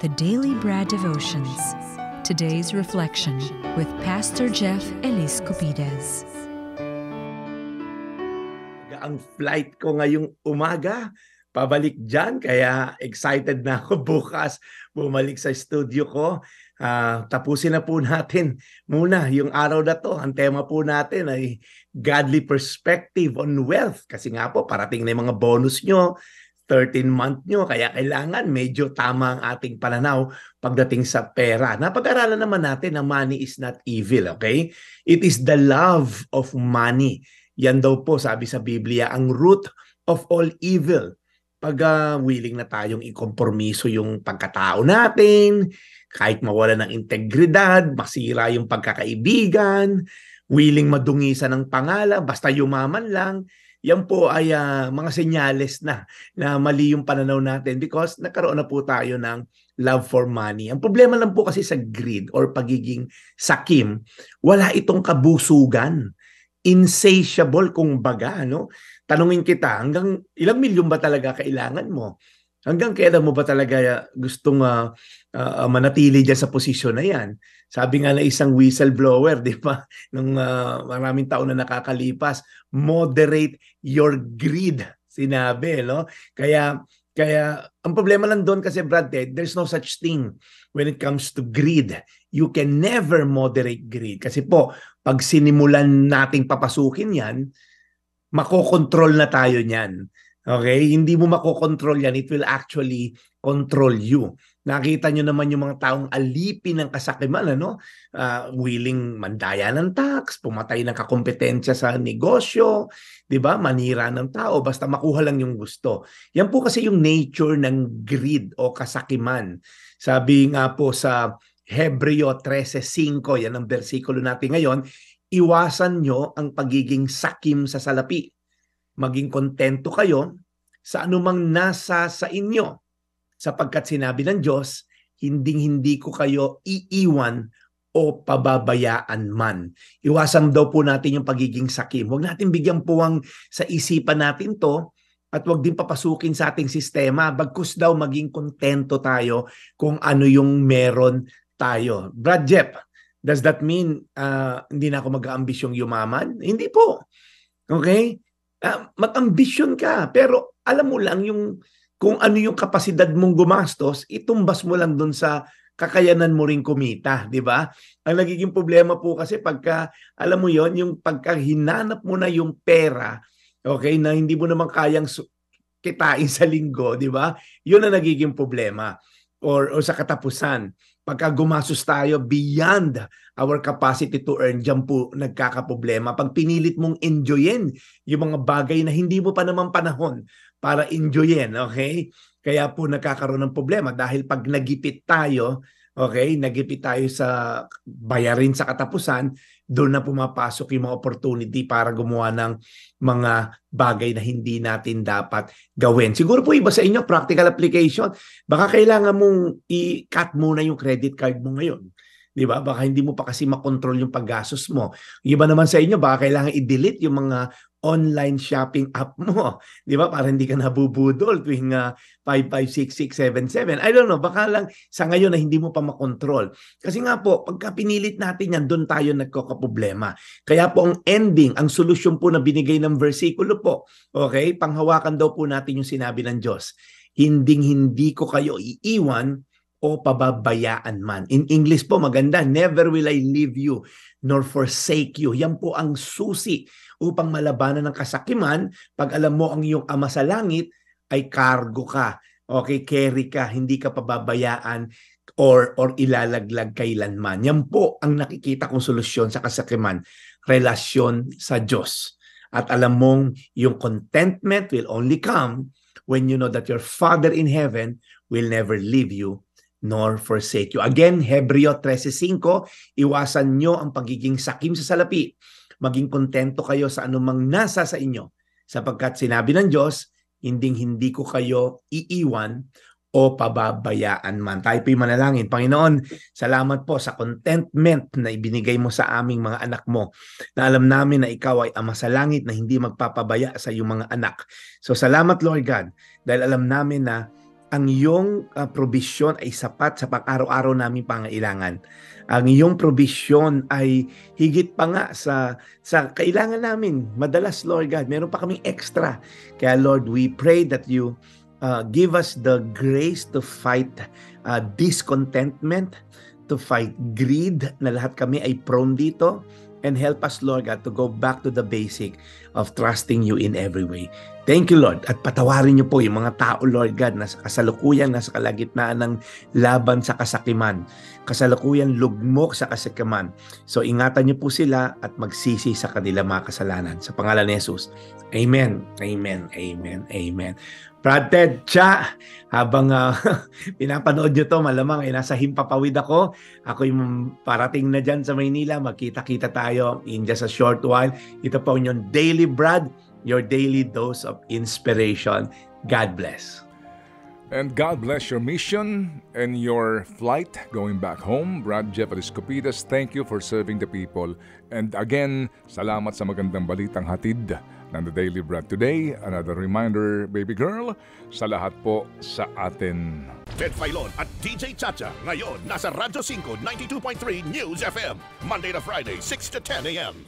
The Daily Bread Devotions. Today's reflection with Pastor Jeff Ellis Cupides. Ang flight ko ngayong umaga, pabalik dyan, kaya excited na ako bukas bumalik sa studio ko. Tapusin na po natin muna yung araw na to. Ang tema po natin ay godly perspective on wealth. Kasi nga po, parating na yung mga bonus nyo, 13-month nyo, kaya kailangan medyo tama ang ating pananaw pagdating sa pera. Napag-aralan naman natin na money is not evil, okay? It is the love of money. Yan daw po, sabi sa Biblia, ang root of all evil. Pag willing na tayong ikompromiso yung pagkatao natin, kahit mawala ng integridad, masira yung pagkakaibigan, willing madungisan ng pangalan, basta yumaman lang, yan po ay mga senyales na mali yung pananaw natin because nagkaroon na po tayo ng love for money. Ang problema lang po kasi sa greed or pagiging sakim, wala itong kabusugan. Insatiable kung baga, no? Tanungin kita, hanggang ilang milyon ba talaga kailangan mo? Hanggang kailan mo ba talaga gustong manatili dyan sa posisyon na yan? Sabi nga na isang whistleblower, di ba? Nung maraming taon na nakakalipas, moderate your greed, sinabi, no? Kaya ang problema lang doon kasi, Brad Ted, there's no such thing when it comes to greed. You can never moderate greed. Kasi po, pag sinimulan nating papasukin yan, makokontrol na tayo niyan. Okay? Hindi mo makokontrol yan. It will actually control you. Nakita nyo naman yung mga taong alipin ng kasakiman, ano? Willing mandaya ng tax, pumatay ng kakompetensya sa negosyo, di ba? Manira ng tao, basta makuha lang yung gusto. Yan po kasi yung nature ng greed o kasakiman. Sabi nga po sa Hebreo 13:5, yan ang bersikulo natin ngayon, iwasan nyo ang pagiging sakim sa salapi. Maging kontento kayo sa anumang nasa sa inyo. Sapagkat sinabi ng Diyos, hindi ko kayo iiwan o pababayaan man. Iwasan daw po natin yung pagiging sakim. Huwag natin bigyan puwang sa isipan natin to at huwag din papasukin sa ating sistema. Bagkus daw maging kontento tayo kung ano yung meron tayo. Brad Jeff, does that mean hindi na ako mag-aambisyong yumaman? Hindi po. Okay? Mag-ambisyon ka, pero alam mo lang yung kung ano yung kapasidad mong gumastos, itumbas mo lang dun sa kakayanan mo ring kumita, di ba? Ang nagiging problema po kasi pagka, alam mo yon, yung pagka hinanap mo na yung pera, okay, na hindi mo naman kayang kitain sa linggo, di ba? Yun ang nagiging problema. Or sa katapusan, pagka gumastos tayo beyond our capacity to earn, dyan po nagkakaproblema. Pag pinilit mong enjoyin yung mga bagay na hindi mo pa naman panahon para enjoyin, okay? Kaya po nagkakaroon ng problema dahil pag nagipit tayo, okay, nagipit tayo sa bayarin sa katapusan, doon na pumapasok yung mga opportunity para gumawa ng mga bagay na hindi natin dapat gawin. Siguro po iba sa inyo, practical application. Baka kailangan mong i-cut muna yung credit card mo ngayon. Di ba? Baka hindi mo pa kasi makontrol yung paggastos mo. Yung iba naman sa inyo, baka kailangan i-delete yung mga online shopping app mo. Di ba? Para hindi ka nabubudol tuwing 556677. I don't know. Baka lang sa ngayon na hindi mo pa makontrol. Kasi nga po, pagka pinilit natin yan, doon tayo nagkakaproblema. Kaya po ang ending, ang solusyon po na binigay ng versikulo po, okay? Panghawakan daw po natin yung sinabi ng Diyos. Hindi ko kayo iiwan o pababayaan man. In English po maganda, never will I leave you nor forsake you. Yan po ang susi upang malabanan ng kasakiman pag alam mo ang iyong ama sa langit ay cargo ka. Okay, carry ka, hindi ka pababayaan or ilalaglag kailanman. Yan po ang nakikita kong solusyon sa kasakiman, relasyon sa Diyos. At alam mong yung contentment will only come when you know that your Father in heaven will never leave you nor forsake you. Again, Hebreo 13:5, iwasan nyo ang pagiging sakim sa salapi. Maging kontento kayo sa anumang nasa sa inyo. Sapagkat sinabi ng Diyos, hindi ko kayo iiwan o pababayaan man. Tayo po'y manalangin. Panginoon, salamat po sa contentment na ibinigay mo sa aming mga anak mo. Na alam namin na ikaw ay ama sa langit na hindi magpapabaya sa iyong mga anak. So salamat Lord God, dahil alam namin na ang iyong probisyon ay sapat sa pang-araw-araw naming pangailangan. Ang iyong probisyon ay higit pa nga sa kailangan namin. Madalas, Lord God, meron pa kaming extra. Kaya Lord, we pray that you give us the grace to fight discontentment, to fight greed, na lahat kami ay prone dito. And help us, Lord God, to go back to the basic of trusting you in every way. Thank you, Lord. At patawarin niyo po yung mga tao, Lord God, na sa kasalukuyan, nasa kalagitnaan ng laban sa kasakiman. Kasalukuyan lugmok sa kasakiman. So ingatan niyo po sila at magsisi sa kanilang mga kasalanan. Sa pangalan ni Jesus. Amen. Amen. Amen. Amen. Brad Ted, Cha, habang pinapanood nyo to, malamang ay nasa Himpapawid ako. Ako yung parating na dyan sa Maynila. Magkita-kita tayo in just a short while. Ito po yung Daily Brad, your daily dose of inspiration. God bless. And God bless your mission and your flight going back home. Brad Jeff Eliscopides, thank you for serving the people. And again, salamat sa magandang balitang hatid ng The Daily Brad today. Another reminder, baby girl, sa lahat po sa atin. Ted Filon at DJ Chacha. Ngayon, nasa Radyo 5, 92.3 News FM. Monday to Friday, 6 to 10 a.m.